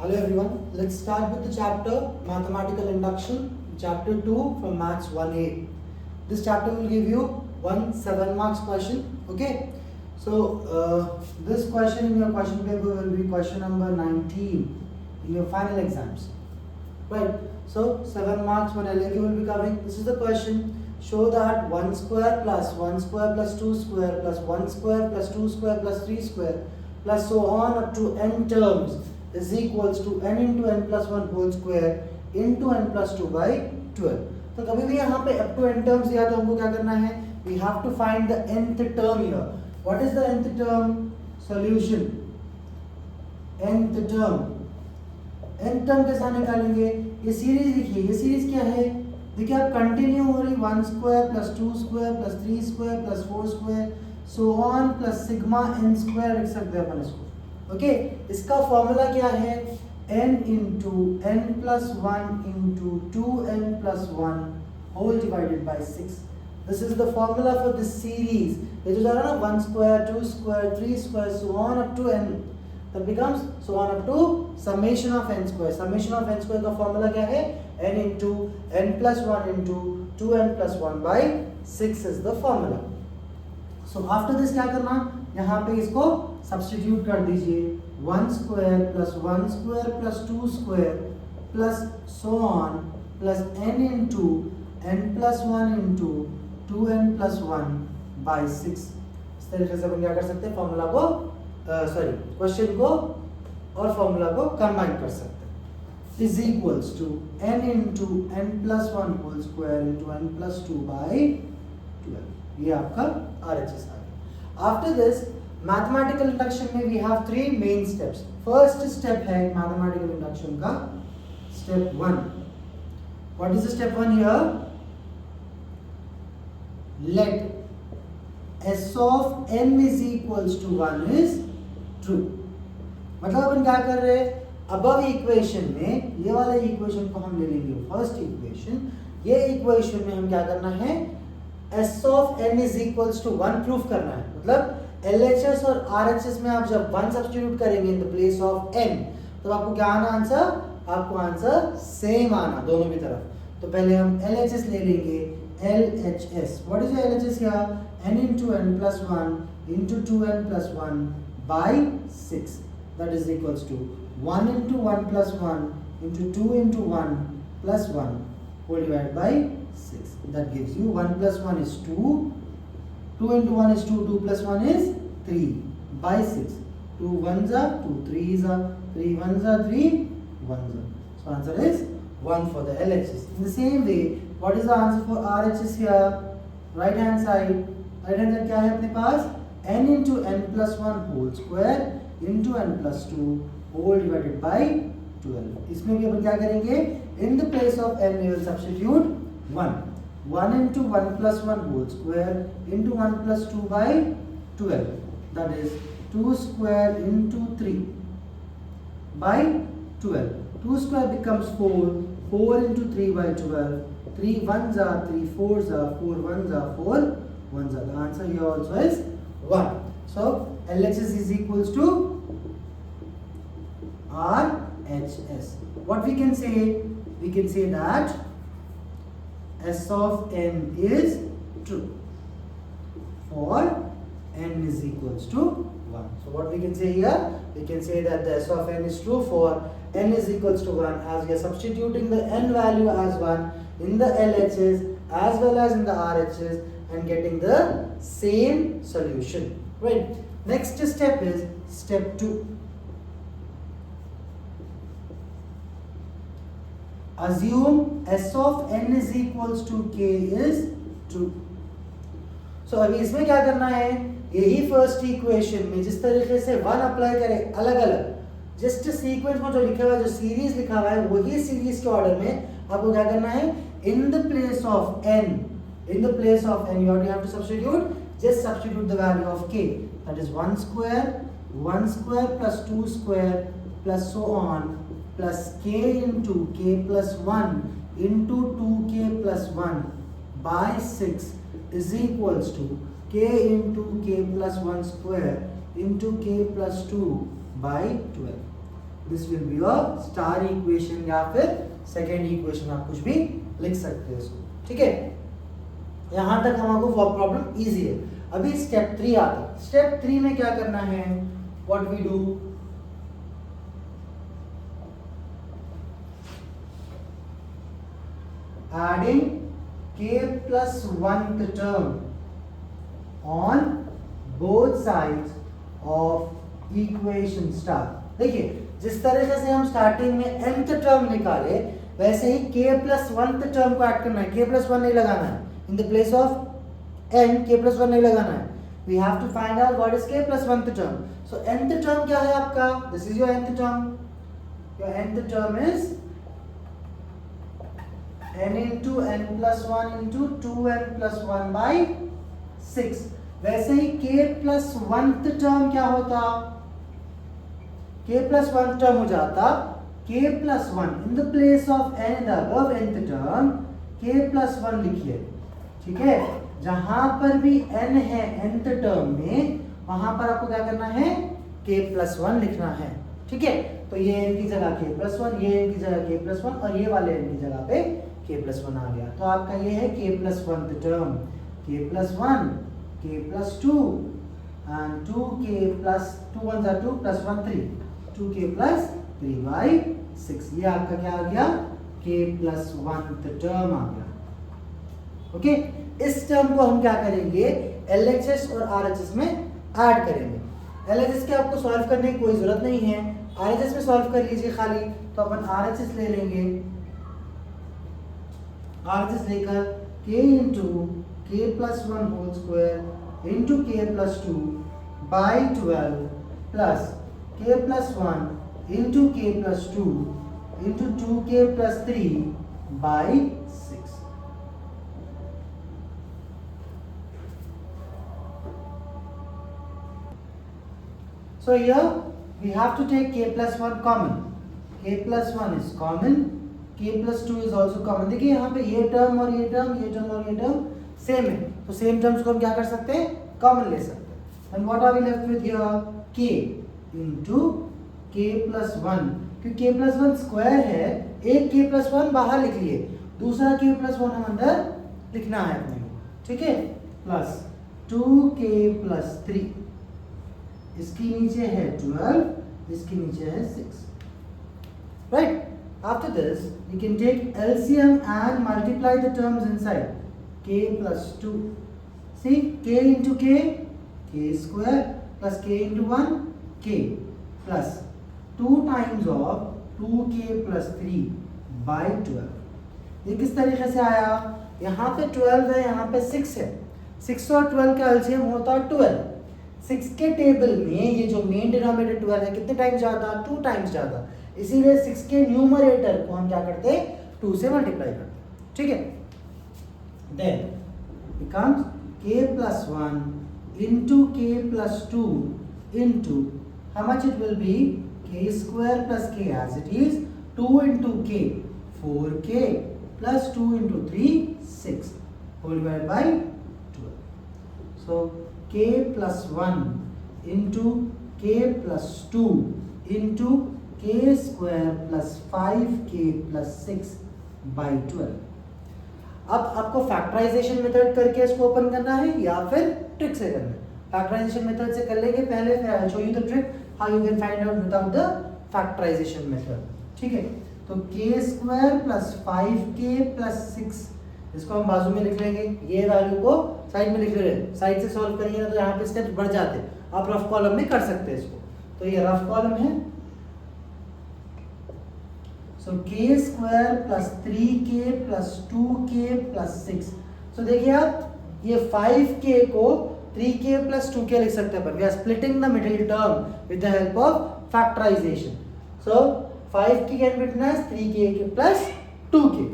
Hello everyone, let's start with the chapter Mathematical Induction, chapter 2 from Maths 1A. This chapter will give you one 7 marks question, okay? So, this question in your question paper will be question number 19 in your final exams, right? So, 7 marks one LAQ will be covering. This is the question. Show that 1 square plus 1 square plus 2 square plus 1 square plus 2 square plus 3 square plus so on up to n terms is equals to n into n plus 1 whole square into n plus 2 by 12. तो कभी भी यहाँ पे up to n terms दिया तो हमको क्या करना है? We have to find the nth term here. What is the nth term? Solution. Nth term. nth term कैसा निकालेंगे? ये सीरीज लिखिए. ये सीरीज क्या है? देखिए आप कंटिन्यू हो रही 1 square plus 2 square plus 3 square plus 4 square so on plus sigma n square लिख सकते हैं अपन इसको. ओके, इसका फॉर्मूला क्या है? n into n plus 1 into 2n plus 1 whole divided by 6. This is the formula for this series. ये जो जा रहा है ना 1 square 2 square 3 square so on up to n, that becomes so on up to summation of n square. Summation of n square का formula क्या है? n into n plus 1 into 2n plus 1 by 6 is the formula. So after this क्या करना? यहाँ पे इसको substitute कर दीजिए. 1 square plus 1 square plus 2 square plus so on plus n into n plus 1 into 2n plus 1 by 6. इस तरीके से अपन क्या कर सकते हैं? फॉर्मूला को क्वेश्चन को और फॉर्मूला को कंबाइन कर सकते हैं. Is equals to n into n plus 1 whole square into n plus 2 by 12. ये आपका RHS आ गया. आफ्टर दिस मैथमेटिकल इंडक्शन में we have 3 main steps. First step है मैथमेटिकल इंडक्शन का step 1. What is step 1 here? Let s of n is equals to 1 is true. मतलब अपन क्या कर रहे हैं? अबव इक्वेशन में ये वाले इक्वेशन को हम ले लेंगे फर्स्ट इक्वेशन. ये इक्वेशन में हम क्या करना है? s of n is equals to 1 proof करना है. मतलब LHS और RHS में आप जब 1 सब्स्टिट्यूट करेंगे इन द प्लेस ऑफ n तो आपको क्या आना आंसर? आपको आंसर सेम आना दोनों भी तरफ. तो पहले हम LHS ले लेंगे. LHS, what is your LHS here? n into n plus 1 into 2n plus 1 by 6. That is equals to 1 into 1 plus 1 into 2 into 1 plus 1 whole divided by 6. That gives you 1 plus 1 is 2. 2 into 1 is 2. 2 plus 1 is 3 by 6. 2 1s are 2 3s are 3 1s are 3 1s are. So answer is 1 for the LHS. In the same way, what is the answer for RHS here? Right hand side. Right hand side क्या है अपने पास? n into n plus 1 whole square into n plus 2 whole divided by 12. इसमें भी अपन क्या करेंगे? In the place of n we will substitute 1. 1 into 1 plus 1 whole square into 1 plus 2 by 12. That is 2 square into 3 by 12. 2 square becomes 4. 4 into 3 by 12. 3 1s are 3 4s are 4 1s are 4 1s are. The answer here also is 1. So LHS is equals to RHS. What we can say? We can say that S of n is true for n is equals to 1. So what we can say here? We can say that the S of n is true for n is equals to 1 as we are substituting the n value as 1 in the LHS as well as in the RHS and getting the same solution. Right. Next step is step 2. Assume S of n is equals to k is true. So अभी इसमें क्या करना है? यही first equation में जिस तरीके से 1 अप्लाई करें अलग अलग जस्ट सीक्वेंस में जो लिखा हुआ है जो सीरीज लिखा हुआ है वही सीरीज के ऑर्डर में आपको क्या करना है? In the place of n you have to substitute. Just substitute the value of k. That is 1 square plus 2 square plus so on plus k into k plus 1 into 2k plus 1 by 6 is equals to k into k plus 1 square into k plus 2 by 12. This will be your star equation या फिर second equation, आप कुछ भी लिख सकते हैं इसको, ठीक है। यहां तक हमको प्रॉब्लम इजी है। अभी स्टेप 3 आता है। स्टेप 3 में क्या करना है, what we do, adding k plus 1th term on both sides of equation star। देखिए जिस तरीके से हम स्टार्टिंग में nth टर्म निकाले वैसे ही k plus 1th टर्म को ऐड करना है। k plus 1 नहीं लगाना है, in the place of n k plus 1 नहीं लगाना है। We have to find out what is k plus 1th term. So nth term क्या है आपका, this is your nth term. Your nth term is n into n plus 1 into 2n plus 1 by 6। वैसे ही k plus 1th term क्या होता, k plus 1 term हो जाता k plus 1 in the place of n in the above nth term k plus 1 लिखिए, ठीक है। जहां पर भी n है nth टर्म में वहां पर आपको क्या करना है, k plus 1 लिखना है, ठीक है। तो ये n की जगह k plus 1, ये n की जगह k plus 1 और ये वाले n की जगह पे k plus 1 आ गया। तो आपका ये है k plus 1th term, k plus 1, k plus 2 and 2k plus 2 1s are 2 plus 1 3, 2k plus 3 by 6। ये आपका क्या आ गया, k plus 1th टर्म आ गया, ओके। इस टर्म को हम क्या करेंगे, LHS और RHS में ऐड करेंगे। LHS के आपको सॉल्व करने की कोई जरूरत नहीं है, RHS में सॉल्व कर लीजिए खाली। तो अपन RHS ले लेंगे, RHS लेकर k into k plus 1 whole square into k plus 2 by 12 plus k plus 1 into k plus 2 into 2k plus 3 by 6। So here we have to take k plus 1 common, k plus 1 is common, k plus 2 is also common। देखिए यहाँ पे ये term और ये term, ये term और ये term same है, तो सेम टर्म्स को हम क्या कर सकते हैं, कॉमन ले सकते हैं। And what are we left with here, k into k plus 1, क्योंकि k plus 1 स्क्वायर है, एक k plus 1 बाहर लिख लिए, दूसरा k plus 1 हम अंदर लिखना है अपने को, ठीक है। प्लस 2k plus 3, इसकी नीचे है 12, इसके नीचे है 6, right. After this, you can take LCM and multiply the terms inside. K plus 2. See, k into k, k square plus k into 1, k plus 2 times of 2k plus 3 by 12. ये किस तरीके से आया, यहाँ पे 12 है, यहाँ पे 6 है, 6 और 12 का LCM होता है 12। 6 के टेबल में ये जो मेन डिनोमिनेटर 12 है कितने टाइम्स जाता, 2 टाइम्स जाता, इसीलिए 6 के न्यूमरेटर को हम क्या करते हैं, 2 से मल्टीप्लाई करते हैं, ठीक है। Then becomes k plus 1 into k plus 2 into how much it will be, k square plus k as it is, 2 into k 4k plus 2 into 3 6 whole divided by 12। so k plus 1 into k plus 2 into k square plus 5k plus 6 by 12। अब आपको factorisation method करके इसको open करना है या फिर trick से करना है। फैक्टराइजेशन मेथड से कर लेंगे पहले, फिर I show you the trick how you can find out without the factorisation method, ठीक है। तो k square plus 5k plus 6, इसको हम बाजू में लिख लेंगे, ये वैल्यू को साइड में लिख ले रहे, साइड से सॉल्व करेंगे ना तो यहाँ पे स्टेप्स बढ़ जाते हैं, आप रफ कॉलम में कर सकते हैं इसको। तो ये रफ कॉलम है, so k square plus 3k plus 2k plus 6। so देखिए आप ये 5k को 3k प्लस 2k लिख सकते हैं अपन, we are splitting the middle term with the help of factorisation. so 5k can be written as 3k plus 2k।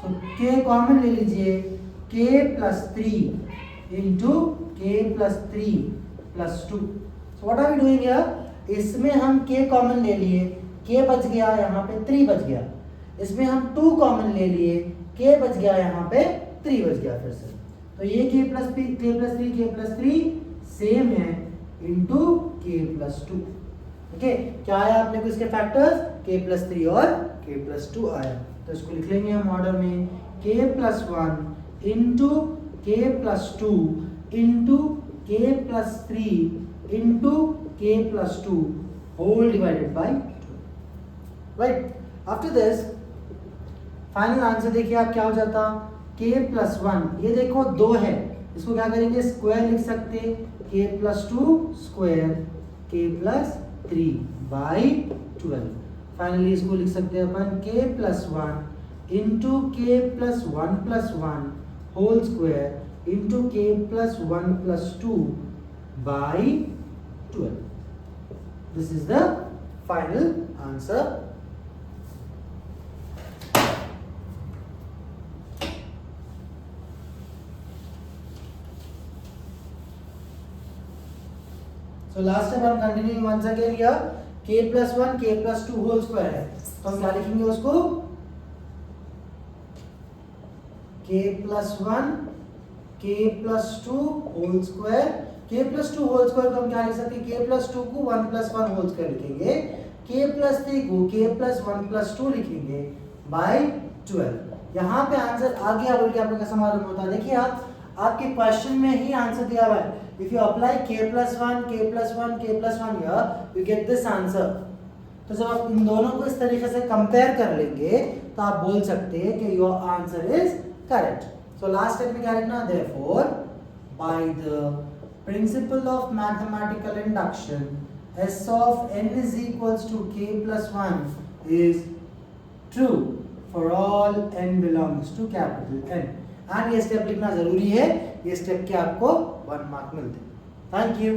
so k common ले लीजिए, k plus 3 into k plus 3 plus 2। so what are we doing here, इसमें हम k common ले लिए, k बच गया, यहाँ पे 3 बच गया, इसमें हम 2 कॉमन ले लिए, k बच गया, यहाँ पे 3 बच गया फिर से। तो ये k प्लस 3 सेम है इंटू k प्लस 2। ओके क्या आया अपने को इसके फैक्टर्स k+3 और k+2 आया, तो इसको लिख लेंगे हम ऑर्डर में k+1 into k+2 into k+3 into k+2 whole divided by 2, right. After this final answer देखिए आप क्या हो जाता, k+1 ये देखो 2 है, इसको क्या करेंगे स्क्वायर लिख सकते, k+2 square k+3 by 12। Finally इसको लिख सकते हैं अपन k+1 into k+1+1 whole square into k+1+2 by 12। This is the final answer. So last step I'm continuing once again here, k+1 k+2 whole square है, तो हम क्या लिखेंगे उसको k+1 k+2 whole square, k+2 whole square को हम क्या लिख सकते हैं, k+2 को 1+1 whole square लिखेंगे, k+3 को k+1+2 लिखेंगे by 12। यहाँ पे आंसर आ गया बोल के आपको कैसा मालूम होता है, देखिए आप आपके क्वेश्चन में ही आंसर दिया हुआ है, if you apply k+1 k+1 k+1 here you get this answer। तो जब आप इन दोनों को इस तरीके से कंपेयर कर लेंगे तो आप बोल सकते हैं कि your answer is correct। so last step में क्या लिखना, therefore by the principle of mathematical induction s of n is equals to k+1 is true for all n belongs to capital N। And ये step लिखना जरूरी है, ये step के आपको 1 मार्क मिलते हैं। Thank you.